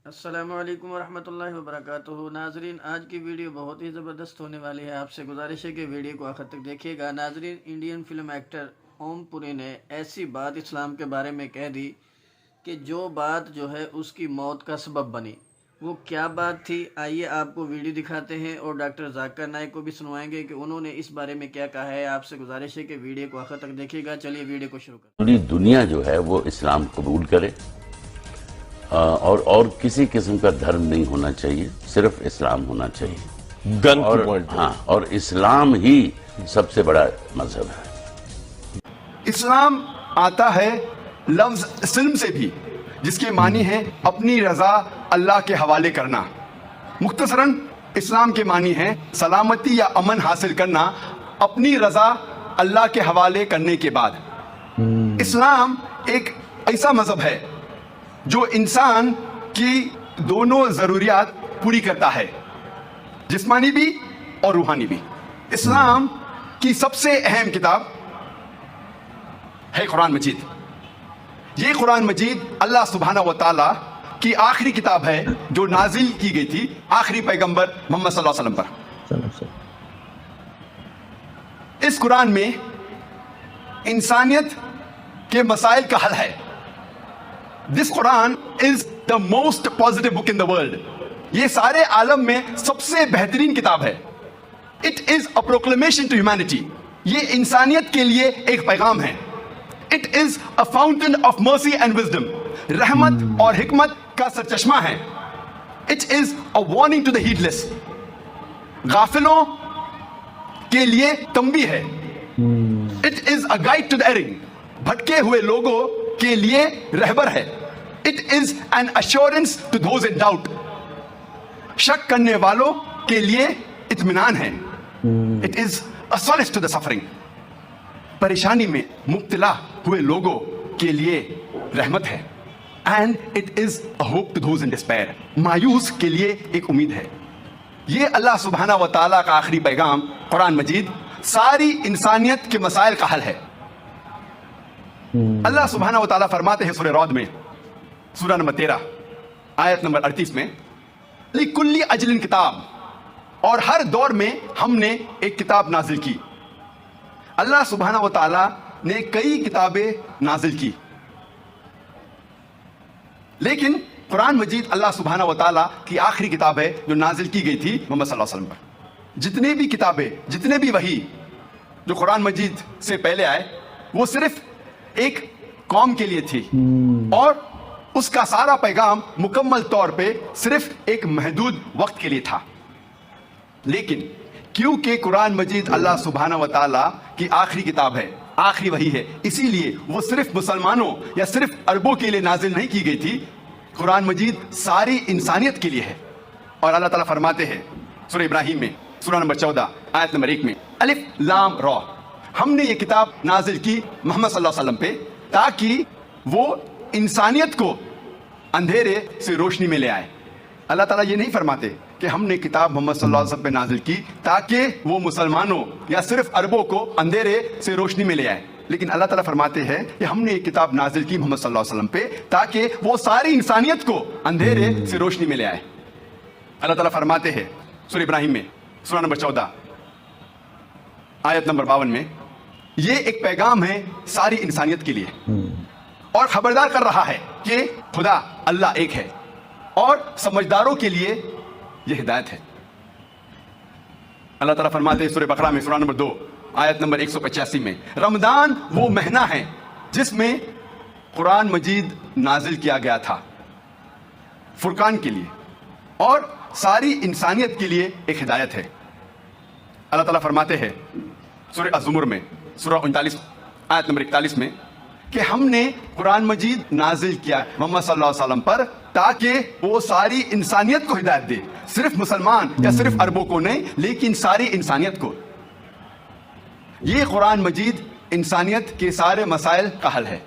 السلام علیکم ورحمۃ اللہ وبرکاتہ۔ ناظرین، آج کی ویڈیو بہت ہی زبردست ہونے والی ہے، آپ سے گزارش ہے کہ ویڈیو کو آخر تک دیکھیے گا۔ ناظرین، انڈین فلم ایکٹر اوم پوری نے ایسی بات اسلام کے بارے میں کہہ دی کہ جو بات جو ہے اس کی موت کا سبب بنی۔ وہ کیا بات تھی، آئیے آپ کو ویڈیو دکھاتے ہیں اور ڈاکٹر ذاکر نائک کو بھی سنوائیں گے کہ انہوں نے اس بارے میں کیا کہا ہے۔ آپ سے گزارش ہے کہ ویڈیو کو آخر تک دیکھیے گا۔ چلیے ویڈیو کو شروع کریں۔ پوری دنیا جو ہے وہ اسلام قبول کرے اور کسی قسم کا دھرم نہیں ہونا چاہیے، صرف اسلام ہونا چاہیے۔ گن کی پوائنٹ ہاں، اور اسلام ہی سب سے بڑا مذہب ہے۔ اسلام آتا ہے لفظ سلم سے بھی، جس کے معنی ہے اپنی رضا اللہ کے حوالے کرنا۔ مختصراً اسلام کے معنی ہے سلامتی یا امن حاصل کرنا اپنی رضا اللہ کے حوالے کرنے کے بعد۔ اسلام ایک ایسا مذہب ہے جو انسان کی دونوں ضروریات پوری کرتا ہے، جسمانی بھی اور روحانی بھی۔ اسلام کی سب سے اہم کتاب ہے قرآن مجید۔ یہ قرآن مجید اللہ سبحانہ و تعالیٰ کی آخری کتاب ہے جو نازل کی گئی تھی آخری پیغمبر محمد صلی اللہ علیہ وسلم پر۔ اس قرآن میں انسانیت کے مسائل کا حل ہے۔ This Quran is the most positive book in the world۔ یہ سارے عالم میں سب سے بہترین کتاب ہے۔ It is a proclamation to humanity۔ یہ انسانیت کے لیے ایک پیغام ہے۔ It is a fountain of mercy and wisdom۔ رحمت اور حکمت کا سرچشمہ ہے۔ It is a warning to the heedless۔ غافلوں کے لیے تنبیہ ہے۔ It is a guide to the erring۔ بھٹکے ہوئے لوگوں کے لیے رہبر ہے۔ It is an assurance to those in doubt۔ شک کرنے والوں کے لیے اطمینان ہے۔ It is a solace to the suffering۔ پریشانی میں مبتلا ہوئے لوگوں کے لیے رحمت ہے۔ And it is a hope to those in despair۔ مایوس کے لیے ایک امید ہے۔ یہ اللہ سبحانہ و تعالیٰ کا آخری پیغام قرآن مجید ساری انسانیت کے مسائل کا حل ہے۔ اللہ سبحانہ و تعالیٰ فرماتے ہیں سورہ رعد میں، سورہ نمبر 13 آیت نمبر 38 میں، لِكُلِّ أَجْلٍ کتاب، اور ہر دور میں ہم نے ایک کتاب نازل کی۔ اللہ سبحانہ و تعالیٰ نے کئی کتابیں نازل کی، لیکن قرآن مجید اللہ سبحانہ و تعالیٰ کی آخری کتاب ہے جو نازل کی گئی تھی محمد صلی اللہ علیہ وسلم پر۔ جتنے بھی کتابیں، جتنے بھی وحی جو قرآن مجید سے پہلے آئے، وہ صرف ایک قوم کے لیے تھی، اور اس کا سارا پیغام مکمل طور پہ صرف ایک محدود وقت کے لیے تھا۔ لیکن کیونکہ قرآن مجید اللہ سبحانہ و تعالیٰ کی آخری کتاب ہے، آخری وحی ہے، اسی لیے وہ صرف مسلمانوں یا صرف عربوں کے لیے نازل نہیں کی گئی تھی، قرآن مجید ساری انسانیت کے لیے ہے۔ اور اللہ تعالیٰ فرماتے ہیں سورہ ابراہیم میں، سورہ نمبر 14 آیت نمبر 1 میں، الف لام را، ہم نے یہ کتاب نازل کی محمد صلی اللہ علیہ وسلم پہ تاکہ وہ انسانیت کو اندھیرے سے روشنی میں لے آئے۔ اللہ تعالیٰ یہ نہیں فرماتے کہ ہم نے کتاب محمد صلی اللہ علیہ وسلم پہ نازل کی تاکہ وہ مسلمانوں یا صرف عربوں کو اندھیرے سے روشنی میں لے آئے، لیکن اللہ تعالیٰ فرماتے ہیں کہ ہم نے یہ کتاب نازل کی محمد صلی اللہ علیہ وسلم پہ تاکہ وہ ساری انسانیت کو اندھیرے سے روشنی میں لے آئے۔ اللہ تعالیٰ فرماتے ہیں سورہ ابراہیم میں، سورہ نمبر 14 آیت نمبر 52 میں، یہ ایک پیغام ہے ساری انسانیت کے لیے، اور خبردار کر رہا ہے کہ خدا اللہ ایک ہے، اور سمجھداروں کے لیے یہ ہدایت ہے۔ اللہ تعالیٰ فرماتے ہیں سورہ بقرہ میں، سورہ نمبر 2 آیت نمبر 185 میں، رمضان وہ مہینہ ہے جس میں قرآن مجید نازل کیا گیا تھا فرقان کے لیے اور ساری انسانیت کے لیے ایک ہدایت ہے۔ اللہ تعالیٰ فرماتے ہیں سورہ الزمر میں، سورہ 39 آیت نمبر 41 میں، کہ ہم نے قرآن مجید نازل کیا محمد صلی اللہ علیہ وسلم پر تاکہ وہ ساری انسانیت کو ہدایت دے، صرف مسلمان یا صرف عربوں کو نہیں، لیکن ساری انسانیت کو۔ یہ قرآن مجید انسانیت کے سارے مسائل کا حل ہے۔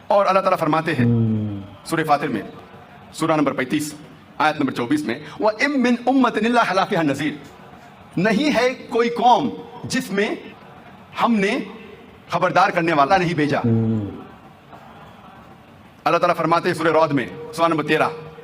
اور اللہ تعالیٰ فرماتے ہیں سورہ فاطر میں، سورہ نمبر 35 آیت نمبر 24 میں، وَإِن مِّنْ أُمَّةٍ إِلَّا خَلَا فِيهَا نَذِيرٌ، نہیں ہے کوئی قوم جس میں ہم نے خبردار کرنے والا نہیں بھیجا۔ اللہ تعالیٰ فرماتے ہیں سورہ رعد میں، سورہ نمبر 13